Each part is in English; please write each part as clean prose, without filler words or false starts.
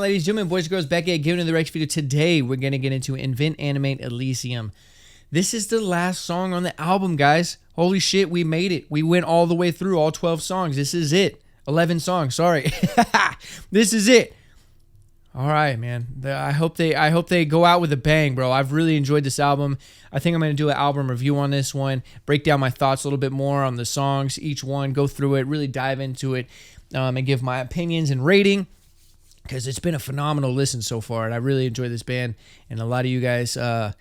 ladies and gentlemen, boys and girls, back at giving you the Rex video. Today, we're going to get into Invent, Animate, Elysium. This is the last song on the album, guys. Holy shit, we made it. We went all the way through all 12 songs. This is it. 11 songs, sorry. This is it. All right, man. I hope they go out with a bang, bro. I've really enjoyed this album. I think I'm going to do an album review on this one, break down my thoughts a little bit more on the songs, each one, go through it, really dive into it, and give my opinions and rating, because it's been a phenomenal listen so far, and I really enjoy this band, and a lot of you guys have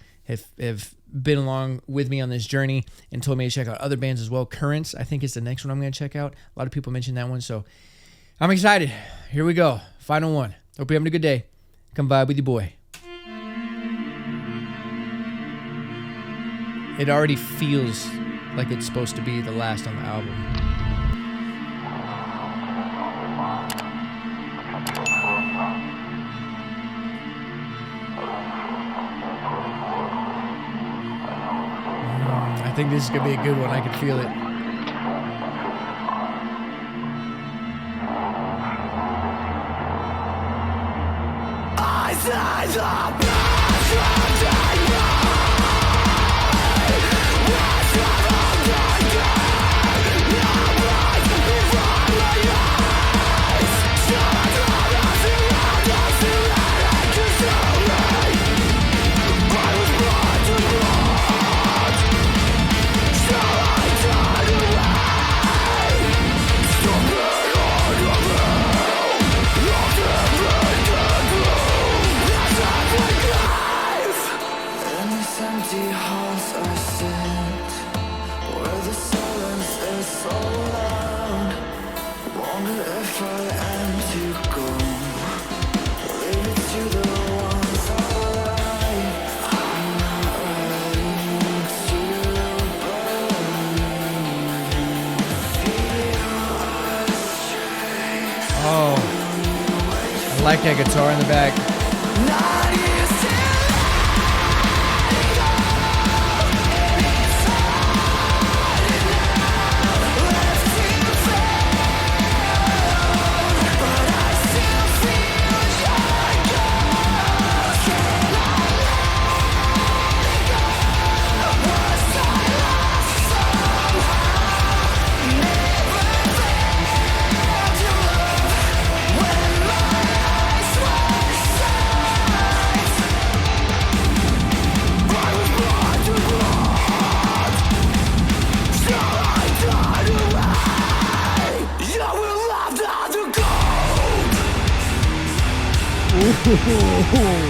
been along with me on this journey and told me to check out other bands as well. Currents, I think, is the next one I'm going to check out. A lot of people mentioned that one, so I'm excited. Here we go. Final one. Hope you're having a good day. Come vibe with your boy. It already feels like it's supposed to be the last on the album. I think this is going to be a good one. I can feel it. Oh, I like that guitar in the back. Ooh.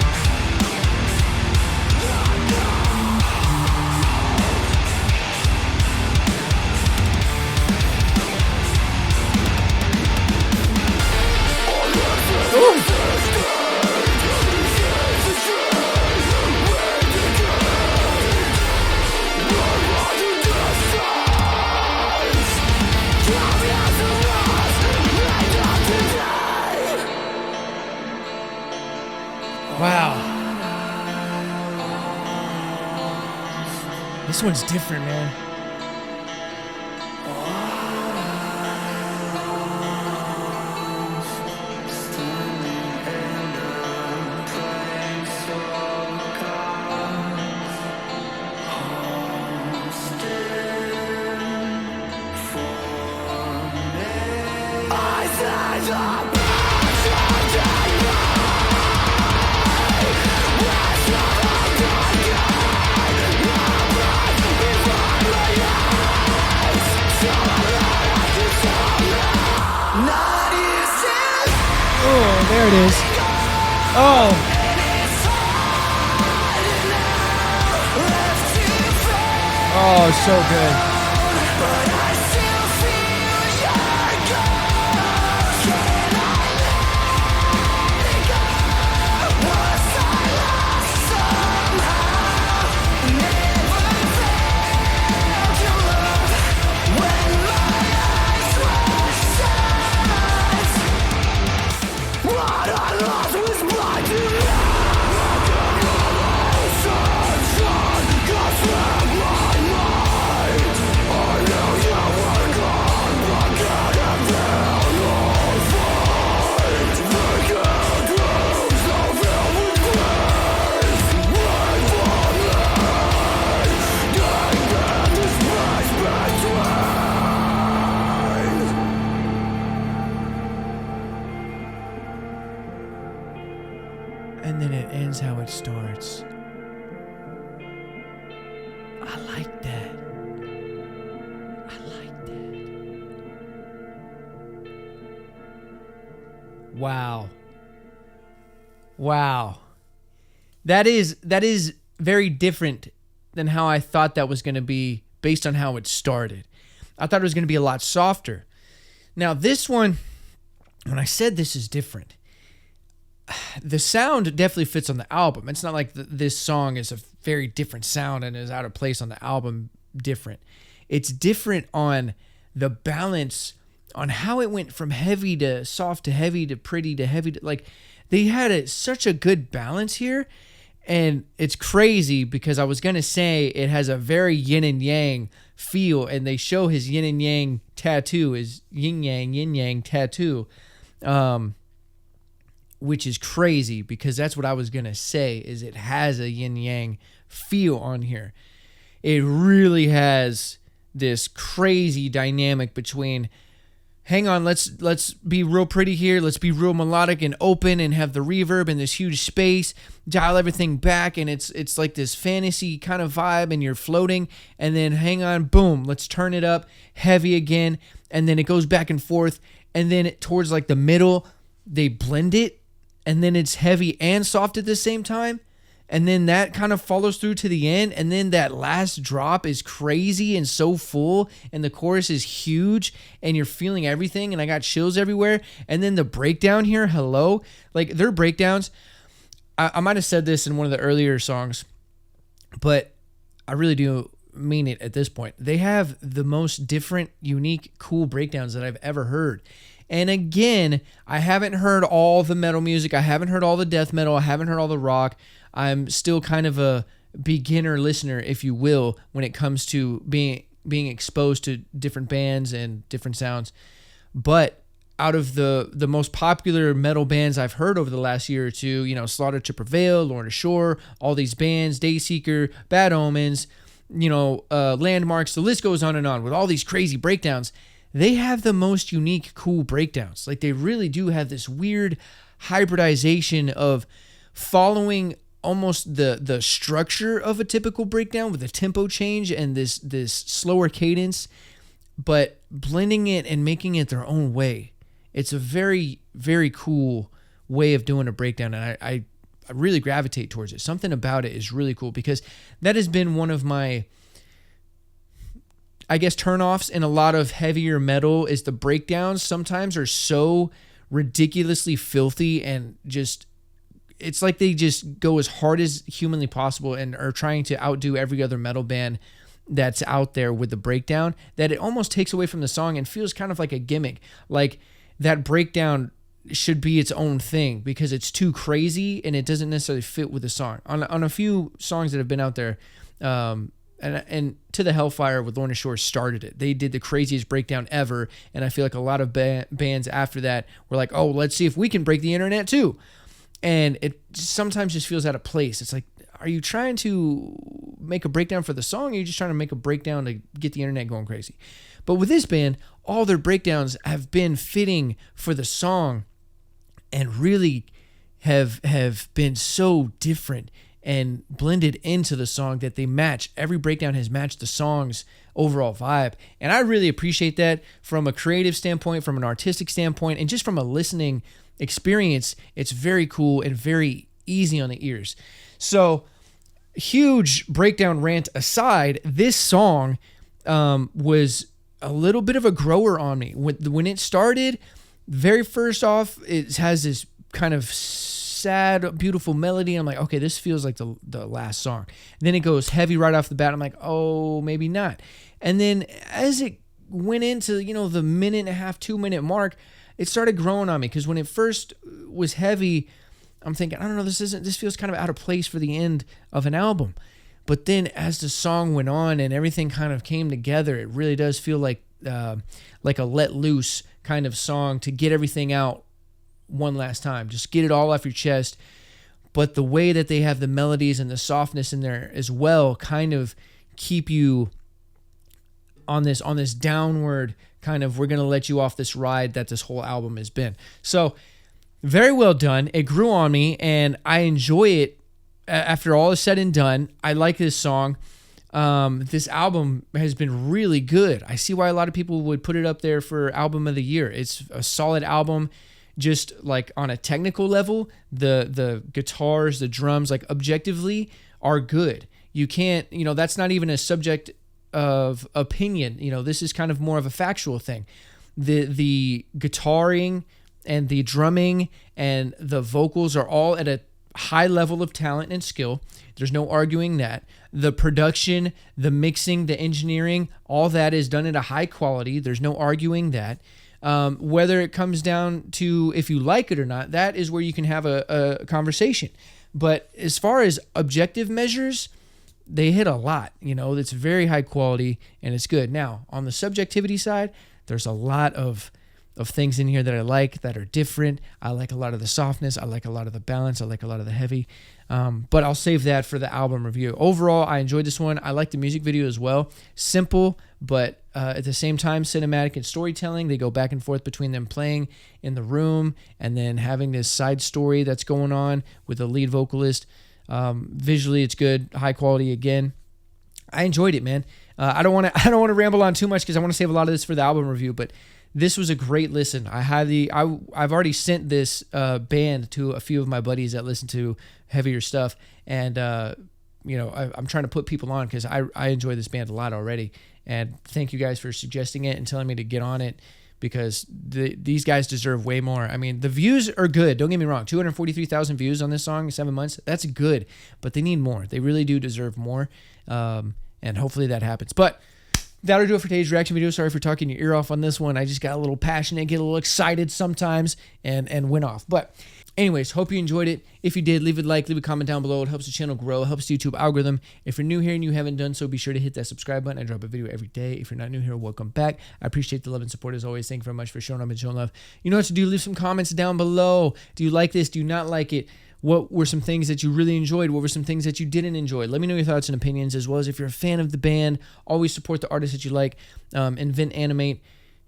Wow. This one's different, man. Oh, there it is. Oh. Oh, so good. like that. I like that. Wow. Wow. That is very different than how I thought that was going to be based on how it started. I thought it was going to be a lot softer. Now this one, when I said this is different, the sound definitely fits on the album. It's not like this song is a very different sound and is out of place on the album different. It's different on the balance, on how it went from heavy to soft to heavy to pretty to heavy. Like they had such a good balance here. And it's crazy because I was going to say it has a very yin and yang feel, and they show his yin and yang tattoo, his yin yang tattoo, which is crazy because that's what I was going to say, is it has a yin yang feel on here. It really has this crazy dynamic between, hang on, let's be real pretty here. Let's be real melodic and open and have the reverb in this huge space, dial everything back, and it's like this fantasy kind of vibe and you're floating, and then hang on, boom, let's turn it up heavy again, and then it goes back and forth, and then towards like the middle, they blend it, and then it's heavy and soft at the same time. And then that kind of follows through to the end. And then that last drop is crazy and so full. And the chorus is huge. And you're feeling everything. And I got chills everywhere. And then the breakdown here, hello. Like their breakdowns, I might have said this in one of the earlier songs, but I really do mean it at this point. They have the most different, unique, cool breakdowns that I've ever heard. And again, I haven't heard all the metal music. I haven't heard all the death metal. I haven't heard all the rock. I'm still kind of a beginner listener, if you will, when it comes to being exposed to different bands and different sounds. But out of the most popular metal bands I've heard over the last year or two, you know, Slaughter to Prevail, Lorna Shore, all these bands, Dayseeker, Bad Omens, you know, Landmarks, the list goes on with all these crazy breakdowns. They have the most unique, cool breakdowns. Like they really do have this weird hybridization of following almost the structure of a typical breakdown with a tempo change and this slower cadence, but blending it and making it their own way. It's a very, very cool way of doing a breakdown, and I really gravitate towards it. Something about it is really cool because that has been one of my, I guess, turnoffs in a lot of heavier metal is the breakdowns sometimes are so ridiculously filthy and just, it's like they just go as hard as humanly possible and are trying to outdo every other metal band that's out there with the breakdown, that it almost takes away from the song and feels kind of like a gimmick. Like that breakdown should be its own thing because it's too crazy and it doesn't necessarily fit with the song. On a few songs that have been out there, and To the Hellfire with Lorna Shore started it. They did the craziest breakdown ever, and I feel like a lot of bands after that were like, oh, let's see if we can break the internet too. And it sometimes just feels out of place. It's like, are you trying to make a breakdown for the song, or are you just trying to make a breakdown to get the internet going crazy? But with this band, all their breakdowns have been fitting for the song and really have been so different and blended into the song that they match. Every breakdown has matched the song's overall vibe. And I really appreciate that from a creative standpoint, from an artistic standpoint, and just from a listening experience. It's very cool and very easy on the ears. So, huge breakdown rant aside, this song was a little bit of a grower on me. When it started, very first off, it has this kind of sad, beautiful melody. I'm like, okay, this feels like the last song. And then it goes heavy right off the bat. I'm like, oh, maybe not. And then as it went into, you know, the minute and a half, 2 minute mark, it started growing on me, because when it first was heavy, I'm thinking, I don't know, this feels kind of out of place for the end of an album. But then as the song went on and everything kind of came together, it really does feel like a let loose kind of song to get everything out one last time. Just get it all off your chest. But the way that they have the melodies and the softness in there as well kind of keep you on this downward kind of, we're going to let you off this ride that this whole album has been. So very well done. It grew on me and I enjoy it after all is said and done. I like this song. This album has been really good. I see why a lot of people would put it up there for album of the year. It's a solid album. Just like on a technical level, the guitars, the drums, like objectively are good. You can't, that's not even a subject of opinion. This is kind of more of a factual thing. The guitaring and the drumming and the vocals are all at a high level of talent and skill. There's no arguing that. The production, the mixing, the engineering, all that is done at a high quality. There's no arguing that. Whether it comes down to if you like it or not, that is where you can have a conversation. But as far as objective measures, they hit a lot. It's very high quality and it's good. Now, on the subjectivity side, there's a lot of things in here that I like that are different. I like a lot of the softness. I like a lot of the balance. I like a lot of the heavy. But I'll save that for the album review. Overall, I enjoyed this one. I like the music video as well. Simple, but at the same time, cinematic and storytelling. They go back and forth between them playing in the room and then having this side story that's going on with the lead vocalist. Visually, it's good. High quality again. I enjoyed it, man. I don't want to ramble on too much because I want to save a lot of this for the album review, but this was a great listen. I've already sent this band to a few of my buddies that listen to heavier stuff, and I'm trying to put people on because I enjoy this band a lot already. And thank you guys for suggesting it and telling me to get on it because these guys deserve way more. I mean, the views are good. Don't get me wrong. 243,000 views on this song in 7 months. That's good, but they need more. They really do deserve more, and hopefully that happens. But that'll do it for today's reaction video. Sorry for talking your ear off on this one. I just got a little passionate, get a little excited sometimes, and went off. But anyways, hope you enjoyed it. If you did, leave a like, leave a comment down below. It helps the channel grow. It helps the YouTube algorithm. If you're new here and you haven't done so, be sure to hit that subscribe button. I drop a video every day. If you're not new here, welcome back. I appreciate the love and support as always. Thank you very much for showing up and showing love. You know what to do. Leave some comments down below. Do you like this? Do you not like it? What were some things that you really enjoyed? What were some things that you didn't enjoy? Let me know your thoughts and opinions, as well as if you're a fan of the band. Always support the artists that you like. Invent, Animate.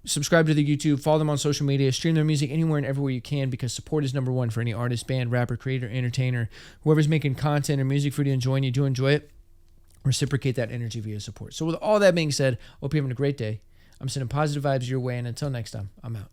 Subscribe to their YouTube. Follow them on social media. Stream their music anywhere and everywhere you can because support is number one for any artist, band, rapper, creator, entertainer. Whoever's making content or music for you to enjoy and you do enjoy it, reciprocate that energy via support. So with all that being said, hope you're having a great day. I'm sending positive vibes your way, and until next time, I'm out.